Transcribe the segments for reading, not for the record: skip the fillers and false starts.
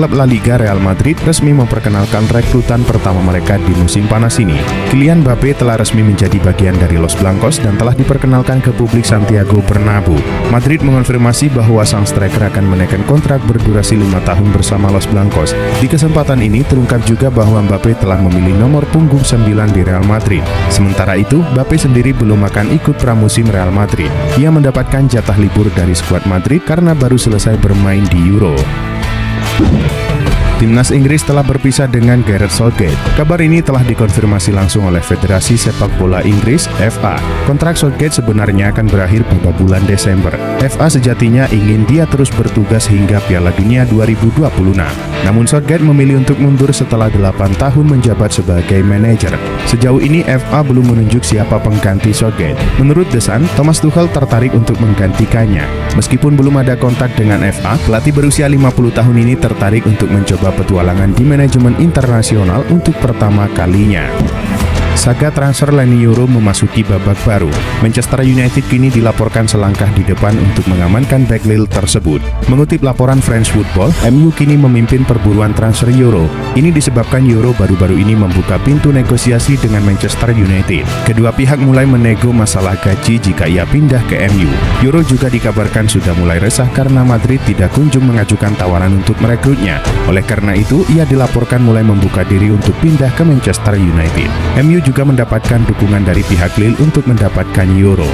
klub La Liga Real Madrid resmi memperkenalkan rekrutan pertama mereka di musim panas ini. Kylian Mbappe telah resmi menjadi bagian dari Los Blancos dan telah diperkenalkan ke publik Santiago Bernabeu. Madrid mengonfirmasi bahwa sang striker akan menaikkan kontrak berdurasi 5 tahun bersama Los Blancos. Di kesempatan ini terungkap juga bahwa Mbappe telah memilih nomor punggung 9 di Real Madrid. Sementara itu, Mbappe sendiri belum akan ikut pramusim Real Madrid. Ia mendapatkan jatah libur dari skuad Madrid karena baru selesai bermain di Euro. Timnas Inggris telah berpisah dengan Gareth Southgate. Kabar ini telah dikonfirmasi langsung oleh Federasi Sepak Bola Inggris (FA). Kontrak Southgate sebenarnya akan berakhir pada bulan Desember. FA sejatinya ingin dia terus bertugas hingga Piala Dunia 2026. Namun Southgate memilih untuk mundur setelah 8 tahun menjabat sebagai manajer. Sejauh ini FA belum menunjuk siapa pengganti Southgate. Menurut The Sun, Thomas Tuchel tertarik untuk menggantikannya. Meskipun belum ada kontak dengan FA, pelatih berusia 50 tahun ini tertarik untuk mencoba petualangan di manajemen internasional untuk pertama kalinya. Saga transfer lini Euro memasuki babak baru. Manchester United kini dilaporkan selangkah di depan untuk mengamankan bek Lille tersebut. Mengutip laporan French Football, MU kini memimpin perburuan transfer Euro. Ini disebabkan Euro baru-baru ini membuka pintu negosiasi dengan Manchester United. Kedua pihak mulai menego masalah gaji jika ia pindah ke MU. Euro juga dikabarkan sudah mulai resah karena Madrid tidak kunjung mengajukan tawaran untuk merekrutnya. Oleh karena itu, ia dilaporkan mulai membuka diri untuk pindah ke Manchester United. MU juga mendapatkan dukungan dari pihak Lille untuk mendapatkan Euro.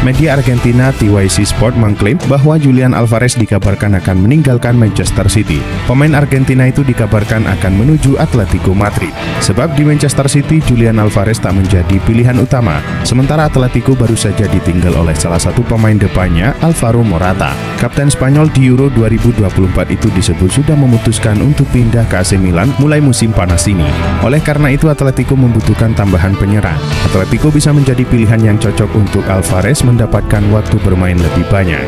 Media Argentina TYC Sport mengklaim bahwa Julian Alvarez dikabarkan akan meninggalkan Manchester City. Pemain Argentina itu dikabarkan akan menuju Atletico Madrid. Sebab di Manchester City, Julian Alvarez tak menjadi pilihan utama. Sementara Atletico baru saja ditinggal oleh salah satu pemain depannya, Alvaro Morata. Kapten Spanyol di Euro 2024 itu disebut sudah memutuskan untuk pindah ke AC Milan mulai musim panas ini. Oleh karena itu, Atletico membutuhkan tambahan penyerang. Atletico bisa menjadi pilihan yang cocok untuk Alvarez mendapatkan waktu bermain lebih banyak.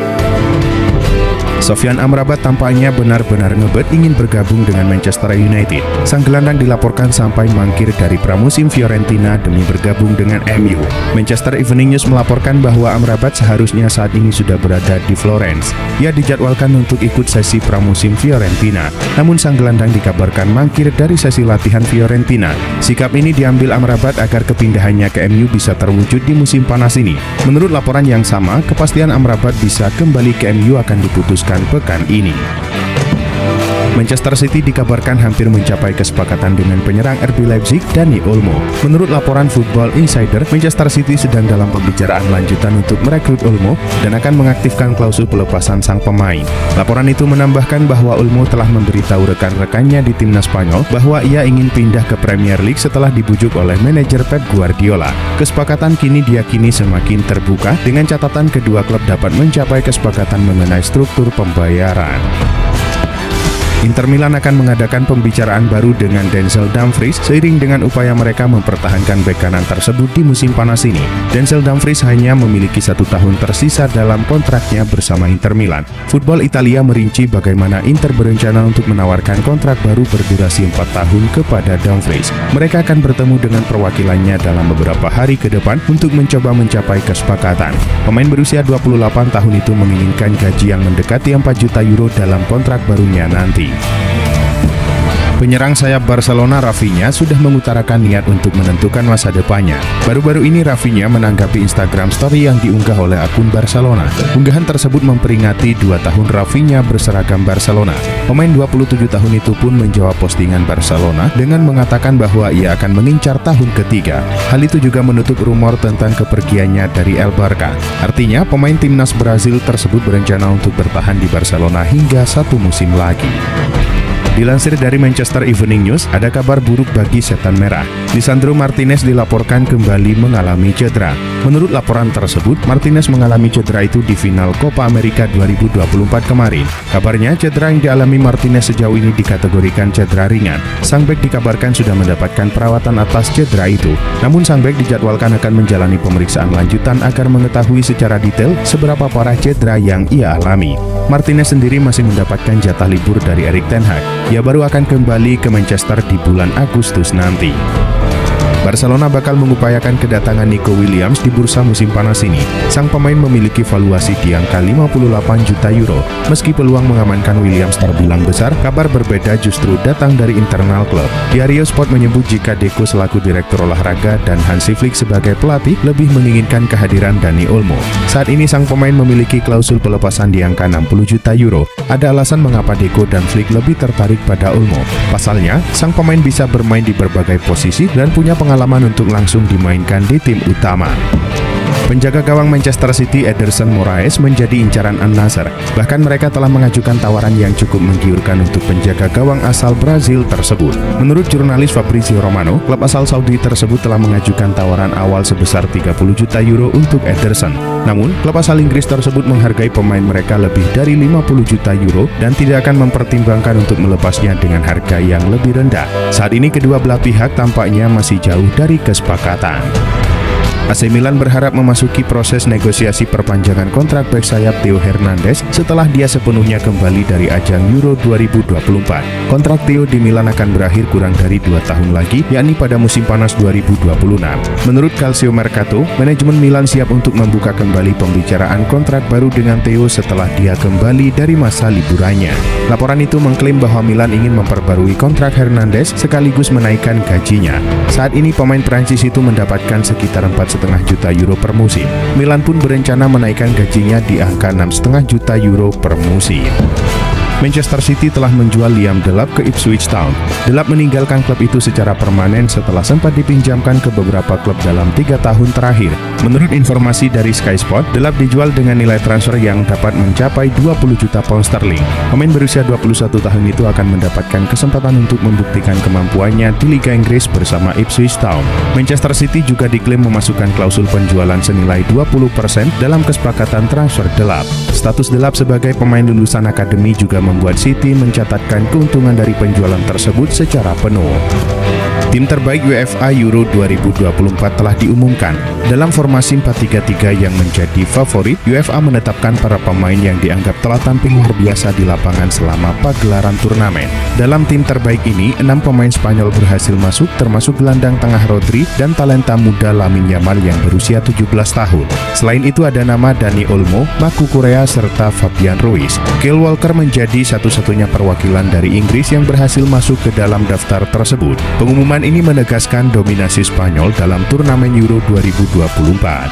Sofyan Amrabat tampaknya benar-benar ngebet ingin bergabung dengan Manchester United. Sang gelandang dilaporkan sampai mangkir dari pramusim Fiorentina demi bergabung dengan MU. Manchester Evening News melaporkan bahwa Amrabat seharusnya saat ini sudah berada di Florence. Ia dijadwalkan untuk ikut sesi pramusim Fiorentina. Namun sang gelandang dikabarkan mangkir dari sesi latihan Fiorentina. Sikap ini diambil Amrabat agar kepindahannya ke MU bisa terwujud di musim panas ini. Menurut laporan yang sama, kepastian Amrabat bisa kembali ke MU akan diputuskan pekan ini. Manchester City dikabarkan hampir mencapai kesepakatan dengan penyerang RB Leipzig, Dani Olmo. Menurut laporan Football Insider, Manchester City sedang dalam pembicaraan lanjutan untuk merekrut Olmo dan akan mengaktifkan klausul pelepasan sang pemain. Laporan itu menambahkan bahwa Olmo telah memberitahu rekan-rekannya di timnas Spanyol bahwa ia ingin pindah ke Premier League setelah dibujuk oleh manajer Pep Guardiola. Kesepakatan kini diyakini semakin terbuka dengan catatan kedua klub dapat mencapai kesepakatan mengenai struktur pembayaran. Inter Milan akan mengadakan pembicaraan baru dengan Denzel Dumfries seiring dengan upaya mereka mempertahankan bek kanan tersebut di musim panas ini. Denzel Dumfries hanya memiliki 1 tahun tersisa dalam kontraknya bersama Inter Milan. Football Italia merinci bagaimana Inter berencana untuk menawarkan kontrak baru berdurasi 4 tahun kepada Dumfries. Mereka akan bertemu dengan perwakilannya dalam beberapa hari ke depan untuk mencoba mencapai kesepakatan. Pemain berusia 28 tahun itu menginginkan gaji yang mendekati 4 juta euro dalam kontrak barunya nanti. Penyerang sayap Barcelona Rafinha sudah mengutarakan niat untuk menentukan masa depannya. Baru-baru ini Rafinha menanggapi Instagram story yang diunggah oleh akun Barcelona. Unggahan tersebut memperingati 2 tahun Rafinha berseragam Barcelona. Pemain 27 tahun itu pun menjawab postingan Barcelona dengan mengatakan bahwa ia akan mengincar tahun ketiga. Hal itu juga menutup rumor tentang kepergiannya dari El Barca. Artinya, pemain timnas Brazil tersebut berencana untuk bertahan di Barcelona hingga 1 musim lagi. Dilansir dari Manchester Evening News, ada kabar buruk bagi Setan Merah. Lisandro Martinez dilaporkan kembali mengalami cedera. Menurut laporan tersebut, Martinez mengalami cedera itu di final Copa America 2024 kemarin. Kabarnya, cedera yang dialami Martinez sejauh ini dikategorikan cedera ringan. Sang bek dikabarkan sudah mendapatkan perawatan atas cedera itu. Namun sang bek dijadwalkan akan menjalani pemeriksaan lanjutan agar mengetahui secara detail seberapa parah cedera yang ia alami. Martinez sendiri masih mendapatkan jatah libur dari Erik ten Hag. Ia baru akan kembali ke Manchester di bulan Agustus nanti. Barcelona bakal mengupayakan kedatangan Nico Williams di bursa musim panas ini. Sang pemain memiliki valuasi di angka 58 juta euro. Meski peluang mengamankan Williams terbilang besar, kabar berbeda justru datang dari internal klub. Diario Sport menyebut jika Deco selaku direktur olahraga dan Hansi Flick sebagai pelatih lebih menginginkan kehadiran Dani Olmo. Saat ini sang pemain memiliki klausul pelepasan di angka 60 juta euro. Ada alasan mengapa Deco dan Flick lebih tertarik pada Olmo. Pasalnya, sang pemain bisa bermain di berbagai posisi dan punya pengalaman untuk langsung dimainkan di tim utama. Penjaga gawang Manchester City Ederson Moraes menjadi incaran Al-Nassr. Bahkan mereka telah mengajukan tawaran yang cukup menggiurkan untuk penjaga gawang asal Brazil tersebut. Menurut jurnalis Fabrizio Romano, klub asal Saudi tersebut telah mengajukan tawaran awal sebesar 30 juta euro untuk Ederson. Namun, klub asal Inggris tersebut menghargai pemain mereka lebih dari 50 juta euro dan tidak akan mempertimbangkan untuk melepasnya dengan harga yang lebih rendah. Saat ini kedua belah pihak tampaknya masih jauh dari kesepakatan. AC Milan berharap memasuki proses negosiasi perpanjangan kontrak bek sayap Theo Hernandez setelah dia sepenuhnya kembali dari ajang Euro 2024. Kontrak Theo di Milan akan berakhir kurang dari 2 tahun lagi, yakni pada musim panas 2026. Menurut Calcio Mercato, manajemen Milan siap untuk membuka kembali pembicaraan kontrak baru dengan Theo setelah dia kembali dari masa liburannya. Laporan itu mengklaim bahwa Milan ingin memperbarui kontrak Hernandez sekaligus menaikkan gajinya. Saat ini pemain Prancis itu mendapatkan sekitar 4,5 juta euro per musim. Milan pun berencana menaikkan gajinya di angka 6,5 juta euro per musim. Manchester City telah menjual Liam Delap ke Ipswich Town. Delap meninggalkan klub itu secara permanen setelah sempat dipinjamkan ke beberapa klub dalam 3 tahun terakhir. Menurut informasi dari Sky Sport, Delap dijual dengan nilai transfer yang dapat mencapai 20 juta pound sterling. Pemain berusia 21 tahun itu akan mendapatkan kesempatan untuk membuktikan kemampuannya di Liga Inggris bersama Ipswich Town. Manchester City juga diklaim memasukkan klausul penjualan senilai 20% dalam kesepakatan transfer Delap. Status Delap sebagai pemain lulusan akademi juga membuat City mencatatkan keuntungan dari penjualan tersebut secara penuh. Tim terbaik UEFA Euro 2024 telah diumumkan. Dalam formasi 4-3-3 yang menjadi favorit, UEFA menetapkan para pemain yang dianggap telah tampil luar biasa di lapangan selama pagelaran turnamen. Dalam tim terbaik ini, 6 pemain Spanyol berhasil masuk, termasuk gelandang tengah Rodri dan talenta muda Lamine Yamal yang berusia 17 tahun. Selain itu ada nama Dani Olmo, Marco Correa, serta Fabian Ruiz. Kyle Walker menjadi satu-satunya perwakilan dari Inggris yang berhasil masuk ke dalam daftar tersebut. Pengumuman ini menegaskan dominasi Spanyol dalam turnamen Euro 2024.